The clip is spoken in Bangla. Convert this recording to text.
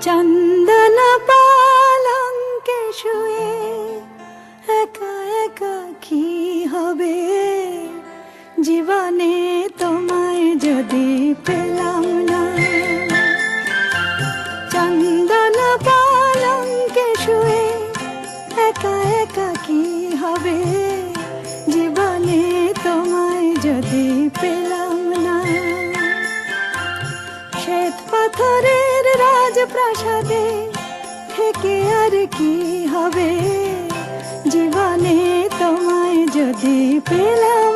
চন্দন পালঙ্কে শুয়ে একা একা কি হবে, জীবনে তোমায় যদি পেলাম না। চন্দন পালঙ্কে শুয়ে একা একা কি হবে, জীবনে তোমায় যদি পেলাম না। শ্বেত পাথরের রাজপ্রাসাদে থেকে আর কি হবে, জীবনে তোমায় যদি পেলাম